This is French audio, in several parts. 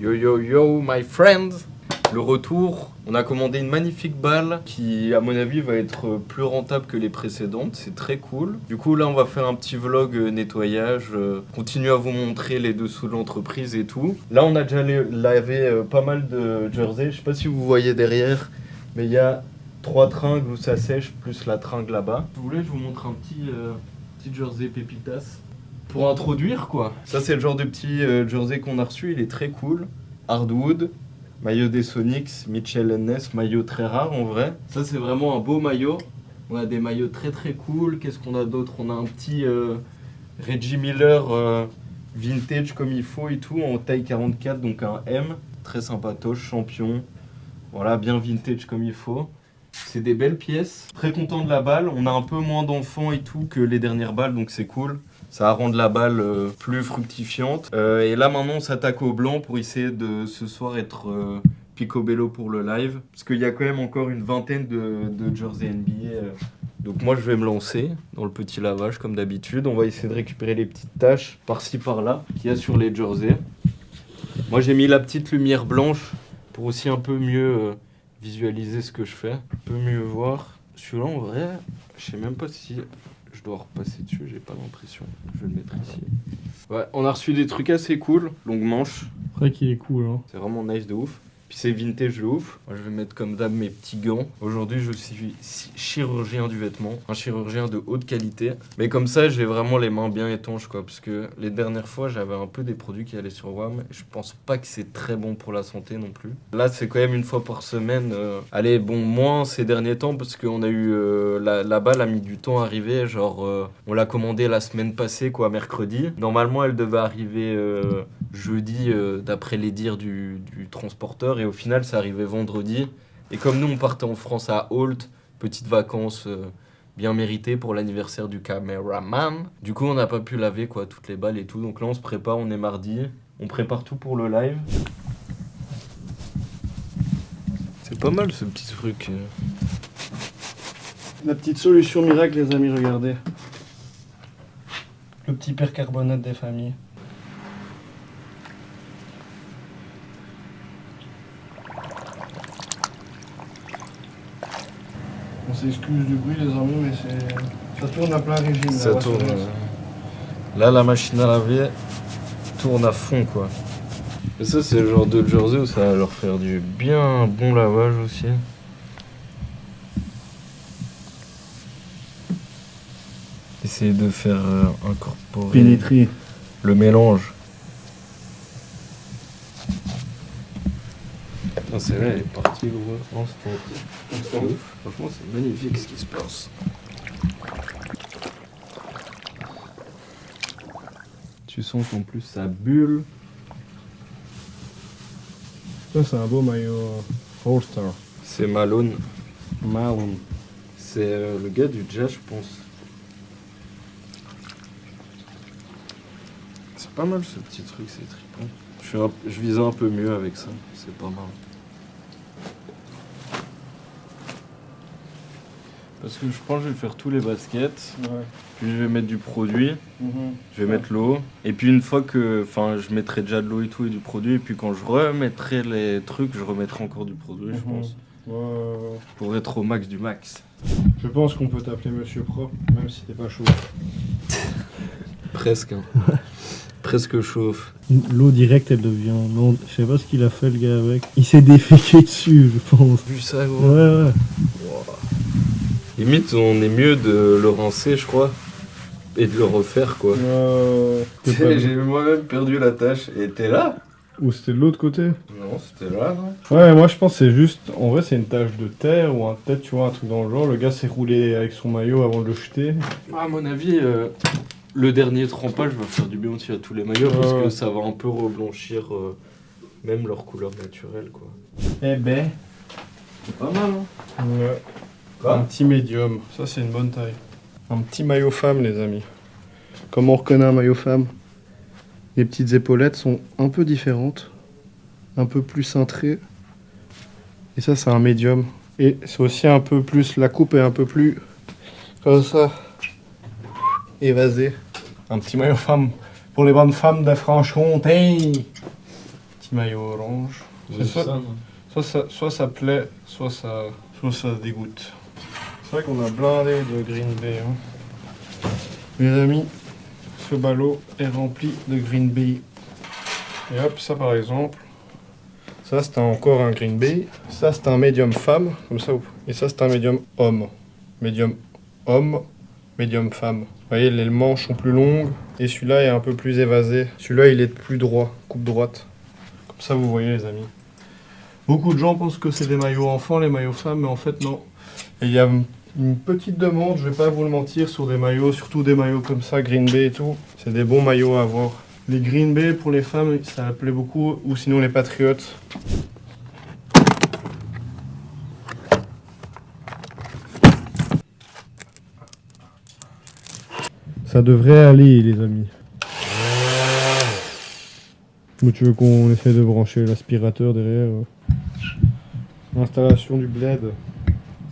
Yo yo yo my friend. Le retour, on a commandé une magnifique balle qui à mon avis va être plus rentable que les précédentes, c'est très cool. Du coup là on va faire un petit vlog nettoyage, continuer à vous montrer les dessous de l'entreprise et tout. Là on a déjà lavé pas mal de jerseys, je sais pas si vous voyez derrière, mais il y a 3 tringles où ça sèche plus la tringle là-bas. Si vous voulez je vous montre un petit jersey pépitas pour introduire quoi. Ça c'est le genre de petit jersey qu'on a reçu, il est très cool. Hardwood. Maillot des Sonics, Mitchell & Ness, maillot très rare en vrai. Ça c'est vraiment un beau maillot. On a des maillots très très cool. Qu'est-ce qu'on a d'autre? On a un petit Reggie Miller vintage comme il faut et tout, en taille 44, donc un M. Très sympatoche, champion. Voilà, bien vintage comme il faut. C'est des belles pièces. Très content de la balle. On a un peu moins d'enfants et tout que les dernières balles, donc c'est cool. Ça va rendre la balle plus fructifiante. Et là maintenant on s'attaque au blanc pour essayer de ce soir être picobello pour le live. Parce qu'il y a quand même encore une vingtaine de jerseys NBA. Donc moi je vais me lancer dans le petit lavage comme d'habitude. On va essayer de récupérer les petites taches par-ci par-là qu'il y a sur les jerseys. Moi j'ai mis la petite lumière blanche pour aussi un peu mieux visualiser ce que je fais. Un peu mieux voir. Celui-là en vrai, je sais même pas si... je dois repasser dessus, j'ai pas l'impression. Je vais le mettre ici. Ouais, on a reçu des trucs assez cool. Longue manche. C'est vrai qu'il est cool, hein. C'est vraiment nice de ouf. Puis c'est vintage de ouf. Moi, je vais mettre comme d'hab mes petits gants. Aujourd'hui, je suis chirurgien du vêtement. Un chirurgien de haute qualité. Mais comme ça, j'ai vraiment les mains bien étanches, quoi. Parce que les dernières fois, j'avais un peu des produits qui allaient sur WAM. Je pense pas que c'est très bon pour la santé non plus. Là, c'est quand même une fois par semaine. Allez, bon, moins ces derniers temps. Parce qu'on a eu... la balle a mis du temps à arriver. Genre, on l'a commandée la semaine passée, quoi, mercredi. Normalement, elle devait arriver jeudi, d'après les dires du transporteur. Et au final, ça arrivait vendredi. Et comme nous, on partait en France à Holt, petites vacances bien méritées pour l'anniversaire du caméraman. Du coup, on n'a pas pu laver quoi, toutes les balles et tout. Donc là, on se prépare, on est mardi. On prépare tout pour le live. C'est pas mal ce petit truc. La petite solution miracle, les amis, regardez. Le petit percarbonate des familles. On s'excuse du bruit, les amis, mais ça tourne à plein régime. Ça tourne. Là, la machine à laver tourne à fond, quoi. Et ça, c'est le genre de jersey où ça va leur faire du bien bon lavage aussi. Essayer de faire incorporer Pénétrer. le mélange. Putain, celle-là, elle est partie, gros. Instant. Franchement, c'est magnifique ce qui se passe. Tu sens qu'en plus, ça bulle. Ça, c'est un beau maillot All-Star. C'est Malone. Malone. C'est le gars du jazz, je pense. C'est pas mal ce petit truc, c'est trippant. Je visais un peu mieux avec ça, c'est pas mal. Parce que je pense que je vais faire tous les baskets, puis je vais mettre du produit, je vais mettre l'eau, et puis une fois que, je mettrai déjà de l'eau et tout et du produit, et puis quand je remettrai les trucs, je remettrai encore du produit, je pense. Pour être au max du max. Je pense qu'on peut t'appeler Monsieur Propre, même si t'es pas chaud. Presque, hein. Presque chauffe. L'eau directe, elle devient... Non, je sais pas ce qu'il a fait, le gars, avec. Il s'est déféqué dessus, je pense. Vu ça, gros. Ouais. Wow. Limite, on est mieux de le rincer, je crois, et de le refaire, quoi. J'ai moi-même perdu la tâche. Et t'es là? Ou c'était de l'autre côté? Non, c'était là, non? Ouais, moi je pense que c'est juste... En vrai, c'est une tache de terre ou peut-être, tu vois, un truc dans le genre. Le gars s'est roulé avec son maillot avant de le jeter. À mon avis, le dernier trempage va faire du bien aussi à tous les maillots parce que ça va un peu reblanchir même leur couleur naturelle, quoi. Eh ben... C'est pas mal, hein? Ouais. Quoi? Un petit médium, ça c'est une bonne taille. Un petit maillot femme, les amis. Comment on reconnaît un maillot femme? Les petites épaulettes sont un peu différentes, un peu plus cintrées. Et ça, c'est un médium. Et c'est aussi un peu plus, la coupe est un peu plus comme ça, évasée. Un petit maillot femme pour les bonnes femmes de Franche-Comté. Petit maillot orange. Vous avez Soit- ça, non Soit ça plaît, soit ça dégoûte. C'est vrai qu'on a blindé de Green Bay. Hein. Mes amis, ce ballot est rempli de Green Bay. Et hop, ça par exemple. Ça c'est encore un Green Bay. Ça c'est un médium femme, comme ça. Et ça c'est un médium homme. Médium homme, médium femme. Vous voyez, les manches sont plus longues. Et celui-là est un peu plus évasé. Celui-là il est plus droit, coupe droite. Comme ça vous voyez les amis. Beaucoup de gens pensent que c'est des maillots enfants, les maillots femmes, mais en fait non. Et il y a une petite demande, je vais pas vous le mentir, sur des maillots, surtout des maillots comme ça, Green Bay et tout. C'est des bons maillots à avoir. Les Green Bay pour les femmes, ça plaît beaucoup, ou sinon les Patriotes. Ça devrait aller les amis. Ou tu veux qu'on essaie de brancher l'aspirateur derrière Installation du bled.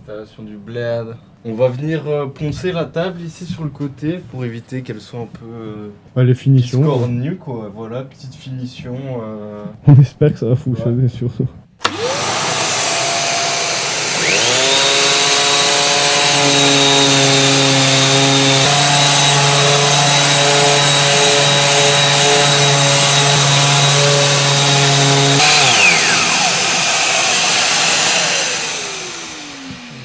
Installation du bled. On va venir poncer la table ici sur le côté pour éviter qu'elle soit un peu Les finitions. cornue quoi. Voilà, petite finition. On espère que ça va fonctionner surtout.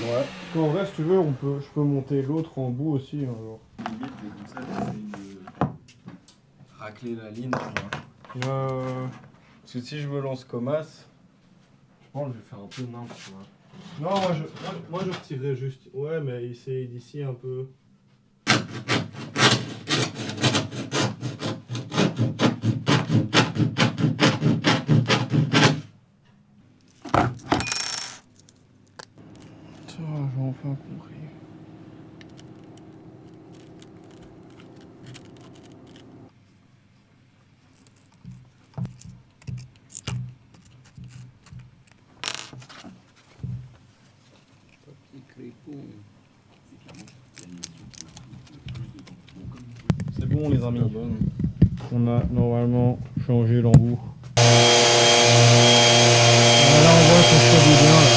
Ouais. En vrai, si tu veux, je peux monter l'autre en bout aussi. Hein, genre. Limite, comme ça, j'essaye de racler la ligne, tu vois. Parce que si je me lance comme as, je pense que je vais faire un peu nimp, tu vois. Non, moi je retirerais juste. Ouais, mais essaye d'ici un peu. Ça, j'ai enfin compris. C'est bon les amis. On a normalement changé l'embout. Là on voit que ça fait bien là.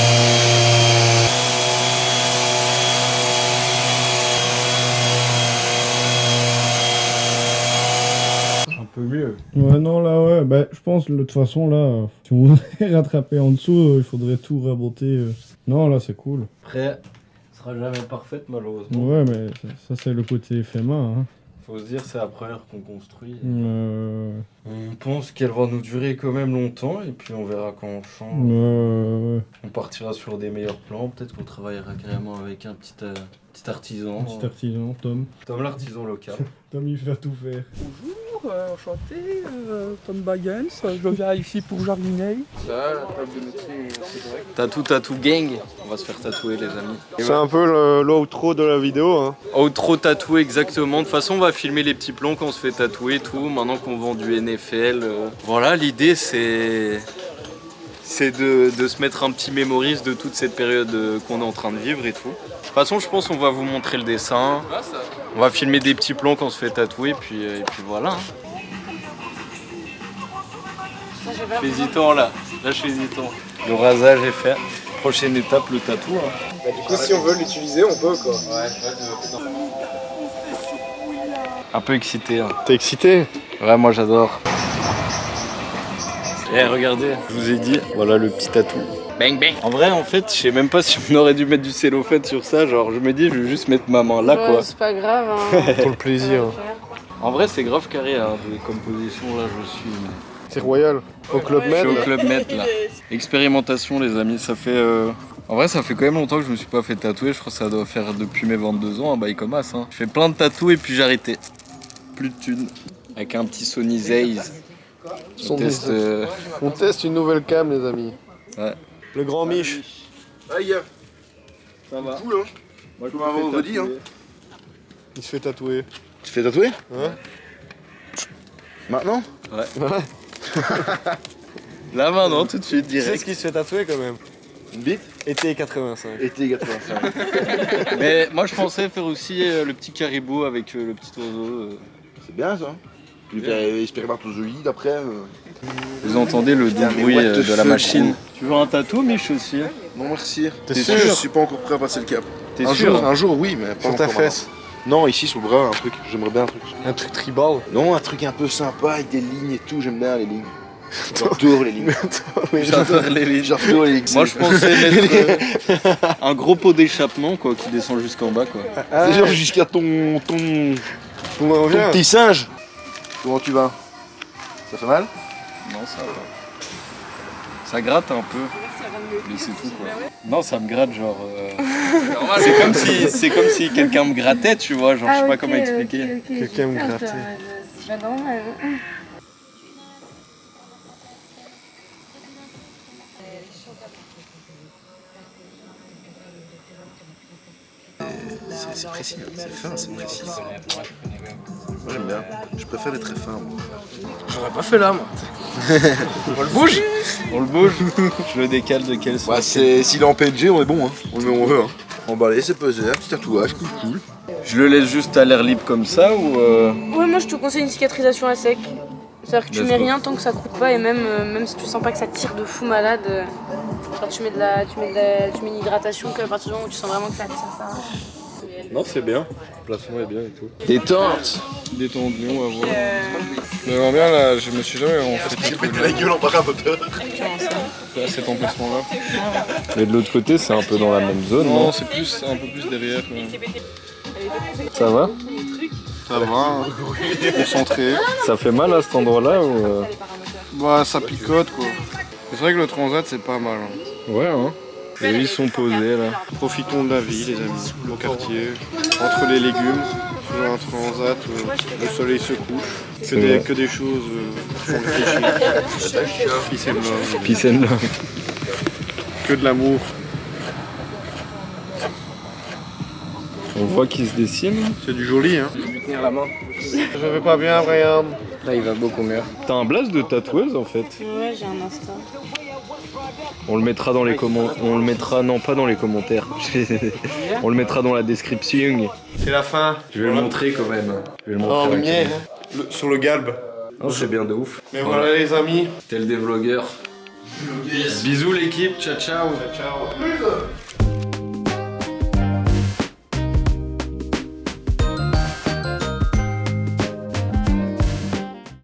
Un peu mieux. Ouais non là ouais, bah, je pense de toute façon là, si on voudrait rattraper en dessous, il faudrait tout raboter. Non là c'est cool. Après, ce sera jamais parfaite malheureusement. Ouais mais ça c'est le côté fait main. Hein. Faut se dire c'est la première qu'on construit. Ouais. On pense qu'elle va nous durer quand même longtemps et puis on verra quand on change. Ouais. On partira sur des meilleurs plans, peut-être qu'on travaillera carrément avec un petit artisan. Un petit artisan, Tom. Tom l'artisan local. Tom il fait tout faire. Bonjour, enchanté, Tom Baggins, je viens ici pour jardiner. Ça, la table de métier, c'est vrai. Tatou gang, on va se faire tatouer les amis. C'est un peu l'outro de la vidéo. Hein. Outro tatoué exactement, de toute façon on va filmer les petits plans quand on se fait tatouer et tout, maintenant qu'on vend du NFL. Voilà, l'idée c'est de se mettre un petit mémorise de toute cette période qu'on est en train de vivre et tout. De toute façon je pense qu'on va vous montrer le dessin, on va filmer des petits plans quand on se fait tatouer et puis voilà. Hein. Je suis hésitant là je suis hésitant. Le rasage est fait, prochaine étape le tatou. Hein. Bah, du coup, si on veut l'utiliser, on peut quoi. Un peu excité. Hein. T'es excité? Ouais, moi j'adore. Eh, regardez, je vous ai dit, voilà le petit tatou. Bang bang. En vrai, en fait, je sais même pas si on aurait dû mettre du cellophane sur ça. Genre, je me dis, je vais juste mettre ma main là, quoi. C'est pas grave. Hein. Pour le plaisir. En vrai, c'est grave carré, hein, comme position, là, je suis. Mais... C'est royal. Au Club Je suis Med. au Club Med, là. Expérimentation, les amis, ça fait... En vrai, ça fait quand même longtemps que je me suis pas fait tatouer. Je crois que ça doit faire depuis mes 22 ans, un bail comme as. Hein. Je fais plein de tatous et puis j'ai arrêté. Plus de thunes. Avec un petit Sony Zeiss. On teste une nouvelle cam, les amis. Ouais. Le grand Mich. Ah, il y a. Ça va. Cool, hein. Moi, je Comme un vendredi, hein. Il se fait tatouer. Tu fais tatouer? Ouais. Maintenant? Là, maintenant, tout de suite, Tu sais direct. ce qui se fait tatouer quand même? Une bite? Été 85. Été 85. Mais moi, je pensais faire aussi le petit caribou avec le petit oiseau. C'est bien ça. Puis faire expérimatozoïde après. Vous entendez le Putain, mais bruit what the de la fuck, machine. gros. Tu veux un tatou, Mich, aussi? Non, merci. T'es Je sûr? suis pas encore prêt à passer le cap. T'es Un sûr? jour, un jour, oui, mais pas Sur ta encore fesse. maintenant. Non, ici sous le bras, un truc. J'aimerais bien un truc. Un truc tribal. Non, un truc un peu sympa avec des lignes et tout. J'aime bien les lignes. J'adore les lignes. J'adore les lignes. J'adore les lignes. Moi, je pensais mettre un gros pot d'échappement, quoi, qui descend jusqu'en bas, quoi. C'est genre jusqu'à ton petit singe. Comment tu vas? Ça fait mal? Non, ça va. Ça gratte un peu. Mais c'est tout, quoi. Non, ça me gratte, genre... c'est comme si quelqu'un me grattait, tu vois, genre, je sais pas comment expliquer. Quelqu'un me grattait. C'est pas normal. C'est précis, c'est fin, c'est précis. Moi j'aime bien. Je préfère les très fins. Moi. J'aurais pas fait là, moi. On le bouge. Je le décale de quelle sorte? Ouais, s'il est en PNG, on est bon. Hein. On le met où on veut. Hein. Emballé, c'est pesé, un petit tatouage, cool. Je le laisse juste à l'air libre comme ça ou Ouais, moi je te conseille une cicatrisation à sec. C'est-à-dire que tu Let's mets go. rien tant que ça croûte pas et même si tu sens pas que ça tire de fou malade, genre tu mets une hydratation qu'à partir du moment où tu sens vraiment que ça tire ça. Non, c'est bien. Le placement est bien et tout. détente? Détendu, on va voir. Mais vraiment bien, là, je me suis jamais fait type La gueule en paramoteur. à cet emplacement-là. Mais de l'autre côté, c'est un peu dans la même zone, Non, non? c'est plus, un peu plus derrière. Ça va? Ça va, concentré. Ça fait mal à cet endroit-là ou Bah, ça picote quoi. C'est vrai que le transat, c'est pas mal. Hein. Ouais, hein. Et eux, ils sont posés là. Profitons de la vie, les amis, au quartier, entre les légumes, sur un transat, le soleil se couche. Que des choses sont réfléchies. Peace and love. Peace and love. Que de l'amour. On voit qu'il se dessine. C'est du joli, hein. Tenir la main. Je vais pas bien, Brian. Là, il va beaucoup mieux. T'as un blast de tatoueuse en fait. Ouais, j'ai un Insta. On le mettra dans les commentaires. On le mettra, non pas dans les commentaires. On le mettra dans la description. C'est la fin. Je vais le montrer quand même. Je vais le En montrer. à la lumière, caméra. sur le galbe. Non, c'est bien de ouf. Mais voilà les amis. Tel des vlogueurs. Bisous l'équipe, ciao ciao. Ciao.